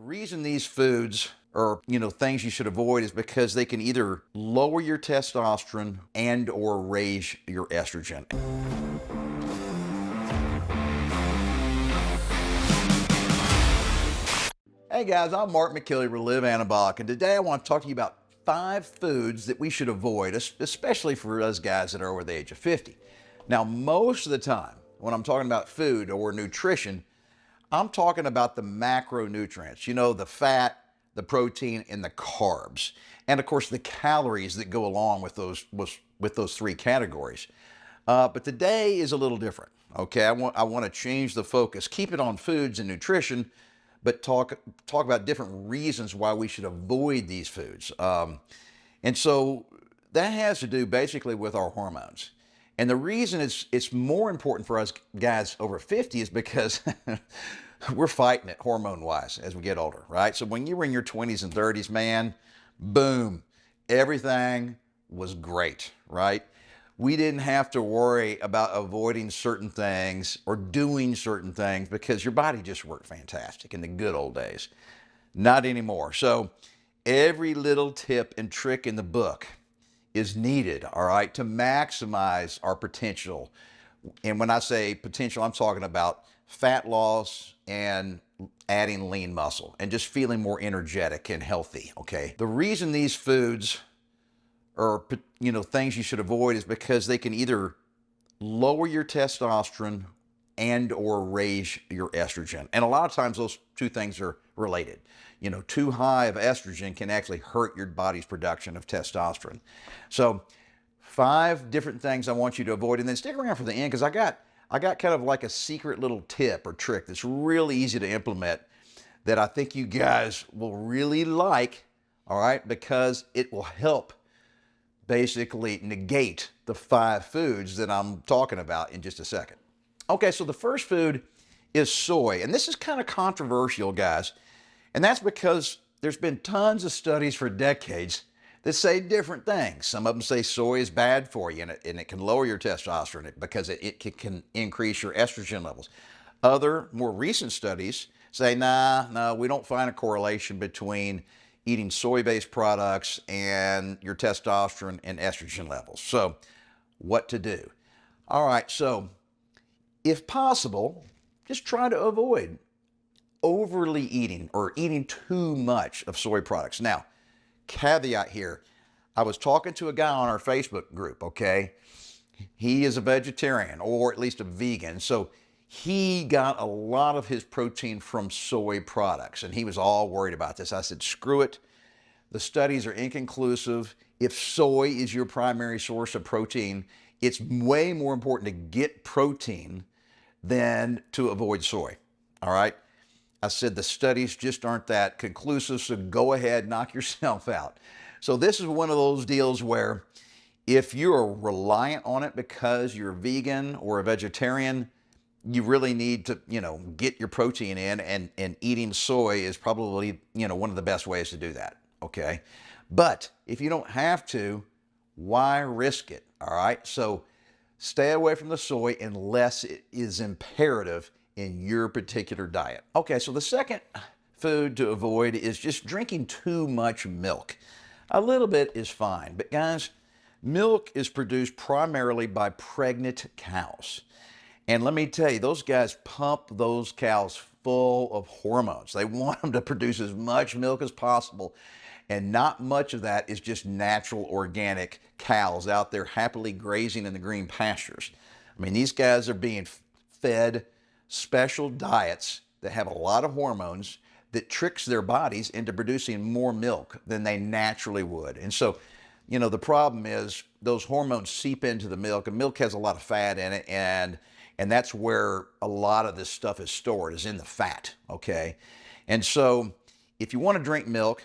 reason these foods are, things you should avoid is because they can either lower your testosterone and or raise your estrogen. Hey guys, I'm Mark McKilley with Live Anabolic, and today I want to talk to you about 5 foods that we should avoid, especially for us guys that are over the age of 50. Now, most of the time, when I'm talking about food or nutrition, I'm talking about the macronutrients, the fat, the protein, and the carbs. And of course, the calories that go along with those 3 categories. But today is a little different, okay? I want to change the focus, keep it on foods and nutrition, but talk about different reasons why we should avoid these foods. And so that has to do basically with our hormones. And the reason it's more important for us guys over 50 is because we're fighting it hormone-wise as we get older, right? So when you were in your 20s and 30s, man, boom, everything was great, right? We didn't have to worry about avoiding certain things or doing certain things because your body just worked fantastic in the good old days. Not anymore. So every little tip and trick in the book is needed, all right, to maximize our potential. And when I say potential, I'm talking about fat loss and adding lean muscle and just feeling more energetic and healthy, okay? The reason these foods or things you should avoid is because they can either lower your testosterone and or raise your estrogen. And a lot of times those 2 things are related. Too high of estrogen can actually hurt your body's production of testosterone. So 5 different things I want you to avoid, and then stick around for the end because I got kind of like a secret little tip or trick that's really easy to implement that I think you guys will really like, all right, because it will help basically negate the 5 foods that I'm talking about in just a second. Okay, so the first food is soy, and this is kind of controversial, guys, and that's because there's been tons of studies for decades that say different things. Some of them say soy is bad for you and it can lower your testosterone because it can increase your estrogen levels. Other more recent studies say, no, we don't find a correlation between eating soy-based products and your testosterone and estrogen levels. So what to do? All right, so if possible, just try to avoid overly eating or eating too much of soy products. Now, caveat here, I was talking to a guy on our Facebook group, okay? He is a vegetarian or at least a vegan. So he got a lot of his protein from soy products and he was all worried about this. I said, screw it. The studies are inconclusive. If soy is your primary source of protein, it's way more important to get protein than to avoid soy. All right. I said the studies just aren't that conclusive, so go ahead, knock yourself out. So this is one of those deals where if you're reliant on it because you're vegan or a vegetarian, you really need to, get your protein in, and eating soy is probably, one of the best ways to do that, okay? But if you don't have to, why risk it, all right? So stay away from the soy unless it is imperative in your particular diet. Okay, so the second food to avoid is just drinking too much milk. A little bit is fine, but guys, milk is produced primarily by pregnant cows. And let me tell you, those guys pump those cows full of hormones. They want them to produce as much milk as possible. And not much of that is just natural organic cows out there happily grazing in the green pastures. I mean, these guys are being fed special diets that have a lot of hormones that tricks their bodies into producing more milk than they naturally would. And so, the problem is those hormones seep into the milk, and milk has a lot of fat in it, and that's where a lot of this stuff is stored, is in the fat, okay? And so if you want to drink milk,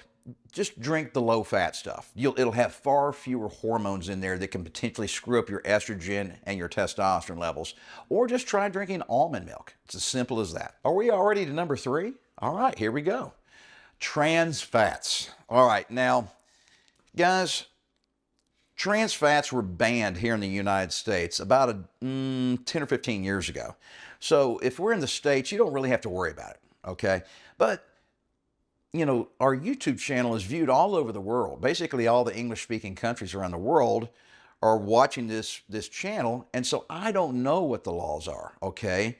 just drink the low-fat stuff. It'll have far fewer hormones in there that can potentially screw up your estrogen and your testosterone levels. Or just try drinking almond milk. It's as simple as that. Are we already to number 3? All right, here we go. Trans fats. All right, now, guys, trans fats were banned here in the United States about 10 or 15 years ago. So if we're in the States, you don't really have to worry about it, okay? But our YouTube channel is viewed all over the world. Basically, all the English-speaking countries around the world are watching this channel, and so I don't know what the laws are, okay?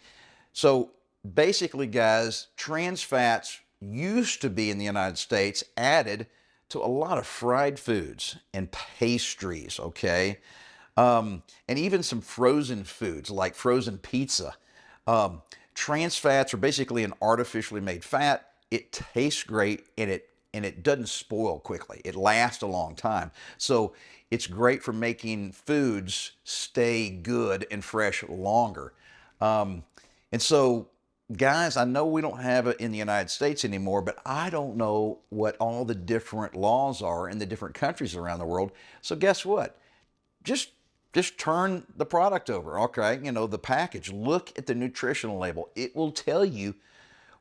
So basically, guys, trans fats used to be in the United States added to a lot of fried foods and pastries, okay? And even some frozen foods like frozen pizza. Trans fats are basically an artificially made fat. It tastes great and it doesn't spoil quickly. It lasts a long time. So it's great for making foods stay good and fresh longer. And so, guys, I know we don't have it in the United States anymore, but I don't know what all the different laws are in the different countries around the world. So guess what? Just turn the product over, okay? The package. Look at the nutritional label. It will tell you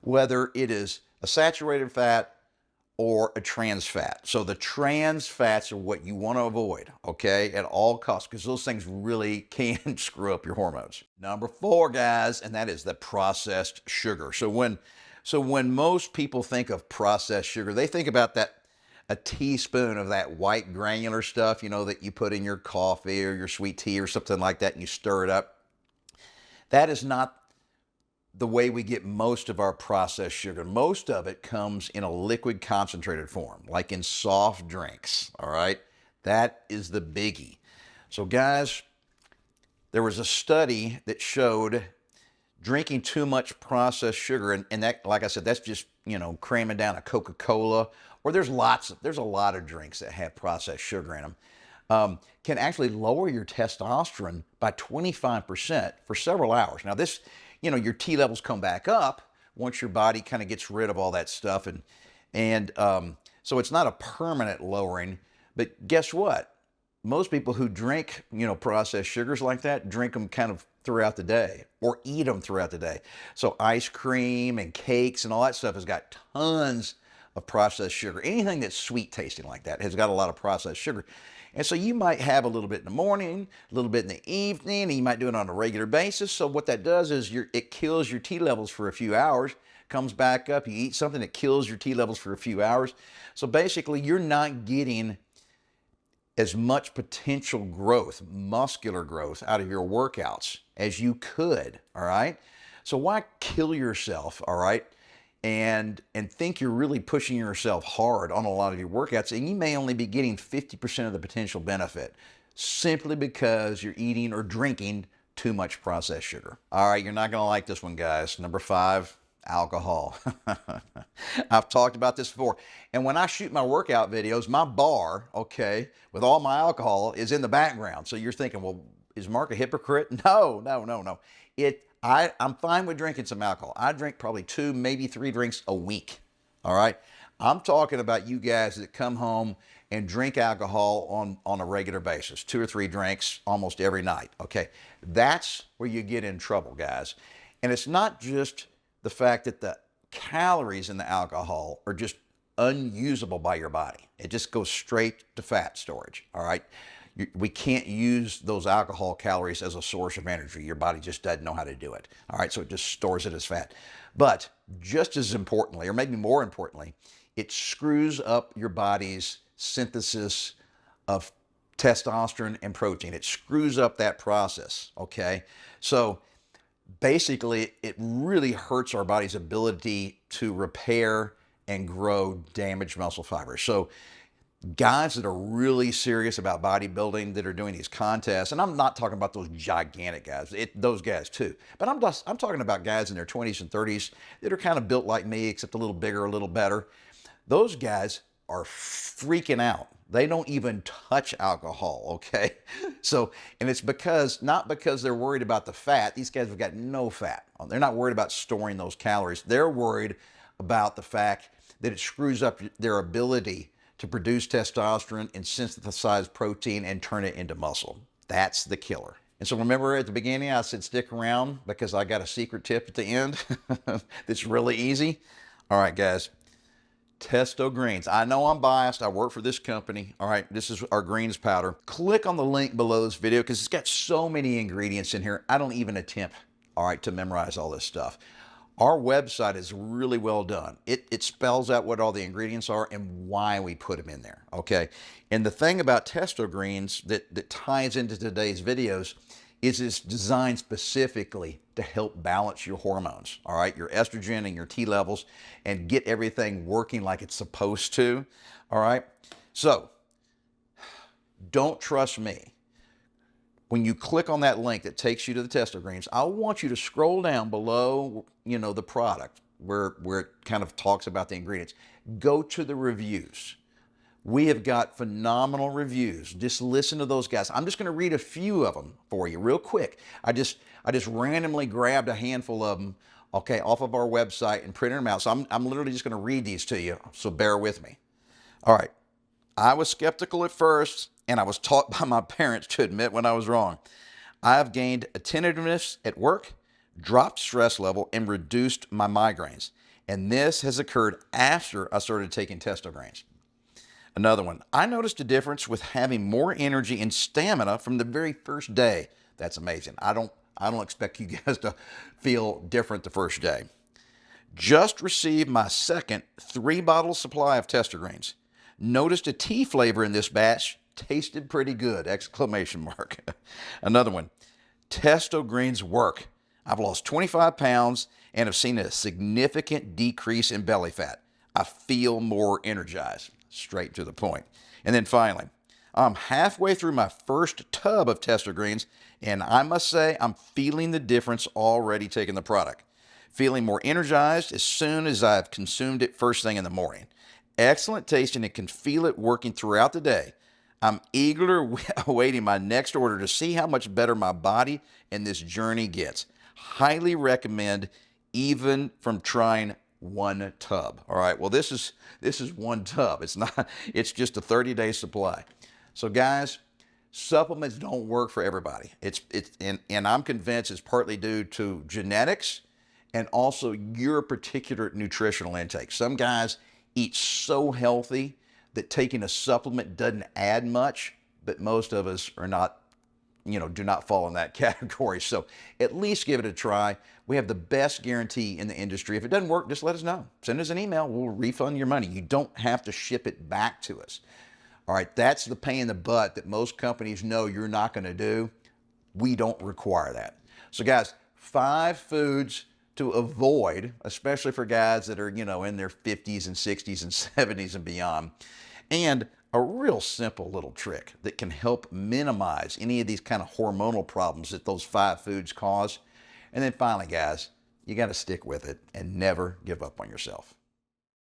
whether it is a saturated fat or a trans fat. So the trans fats are what you want to avoid, okay, at all costs, because those things really can screw up your hormones. Number 4, guys, and that is the processed sugar. So when most people think of processed sugar, they think about a teaspoon of that white granular stuff, that you put in your coffee or your sweet tea or something like that, and you stir it up. That is not the way we get most of our processed sugar. Most of it comes in a liquid concentrated form, like in soft drinks, all right? That is the biggie. So guys, there was a study that showed drinking too much processed sugar, and that, like I said, that's just, cramming down a Coca-Cola, or there's a lot of drinks that have processed sugar in them, can actually lower your testosterone by 25% for several hours. Now this, your T levels come back up once your body kind of gets rid of all that stuff. And so it's not a permanent lowering, but guess what? Most people who drink, processed sugars like that, drink them kind of throughout the day or eat them throughout the day. So ice cream and cakes and all that stuff has got tons of processed sugar. Anything that's sweet tasting like that has got a lot of processed sugar. And so you might have a little bit in the morning, a little bit in the evening, and you might do it on a regular basis. So what that does is it kills your T levels for a few hours, comes back up, you eat something that kills your T levels for a few hours. So basically you're not getting as much potential growth, muscular growth out of your workouts as you could, all right? So why kill yourself, all right? And think you're really pushing yourself hard on a lot of your workouts, and you may only be getting 50% of the potential benefit simply because you're eating or drinking too much processed sugar. All right, you're not gonna like this one, guys. Number 5, alcohol. I've talked about this before. And when I shoot my workout videos, my bar, okay, with all my alcohol is in the background. So you're thinking, well, is Mark a hypocrite? No. I'm fine with drinking some alcohol. I drink probably 2, maybe 3 drinks a week. All right. I'm talking about you guys that come home and drink alcohol on a regular basis, 2 or 3 drinks almost every night. Okay. That's where you get in trouble, guys. And it's not just the fact that the calories in the alcohol are just unusable by your body. It just goes straight to fat storage. All right. We can't use those alcohol calories as a source of energy. Your body just doesn't know how to do it. All right, so it just stores it as fat. But just as importantly, or maybe more importantly, it screws up your body's synthesis of testosterone and protein. It screws up that process, okay? So basically, it really hurts our body's ability to repair and grow damaged muscle fibers. So guys that are really serious about bodybuilding, that are doing these contests, and I'm not talking about those gigantic guys, those guys too, but I'm talking about guys in their 20s and 30s that are kind of built like me, except a little bigger, a little better. Those guys are freaking out. They don't even touch alcohol, okay? So, and it's not because they're worried about the fat. These guys have got no fat. They're not worried about storing those calories. They're worried about the fact that it screws up their ability to produce testosterone and synthesize protein and turn it into muscle. That's the killer. And so remember at the beginning, I said stick around because I got a secret tip at the end that's really easy. All right, guys, Testo Greens. I know I'm biased. I work for this company. All right, this is our greens powder. Click on the link below this video because it's got so many ingredients in here. I don't even attempt, all right, to memorize all this stuff. Our website is really well done. It spells out what all the ingredients are and why we put them in there, okay? And the thing about Testo Greens that ties into today's videos is it's designed specifically to help balance your hormones, all right? Your estrogen and your T levels, and get everything working like it's supposed to, all right? So, don't trust me. When you click on that link that takes you to the Testo Greens, I want you to scroll down below, the product where it kind of talks about the ingredients. Go to the reviews. We have got phenomenal reviews. Just listen to those guys. I'm just going to read a few of them for you real quick. I just randomly grabbed a handful of them, okay, off of our website and printed them out. So I'm literally just going to read these to you, so bear with me. All right. I was skeptical at first, and I was taught by my parents to admit when I was wrong. I have gained attentiveness at work, dropped stress level, and reduced my migraines. And this has occurred after I started taking Testo Greens. Another one, I noticed a difference with having more energy and stamina from the very first day. That's amazing. I don't expect you guys to feel different the first day. Just received my second 3-bottle supply of Testo Greens. Noticed a tea flavor in this batch. Tasted pretty good! Exclamation mark. Another one. Testo Greens work. I've lost 25 pounds and have seen a significant decrease in belly fat. I feel more energized. Straight to the point. And then finally, I'm halfway through my first tub of Testo Greens, and I must say I'm feeling the difference already taking the product. Feeling more energized as soon as I've consumed it first thing in the morning. Excellent tasting and can feel it working throughout the day. I'm eagerly awaiting my next order to see how much better my body and this journey gets. Highly recommend, even from trying one tub. All right, well, this is one tub. It's just a 30-day supply. So guys, supplements don't work for everybody. And I'm convinced it's partly due to genetics and also your particular nutritional intake. Some guys eat so healthy that taking a supplement doesn't add much, but most of us are not, do not fall in that category. So at least give it a try. We have the best guarantee in the industry. If it doesn't work, just let us know. Send us an email. We'll refund your money. You don't have to ship it back to us. All right, that's the pain in the butt that most companies know you're not going to do. We don't require that. So guys, 5 foods to avoid, especially for guys that are, in their 50s and 60s and 70s and beyond. And a real simple little trick that can help minimize any of these kind of hormonal problems that those 5 foods cause. And then finally, guys, you got to stick with it and never give up on yourself.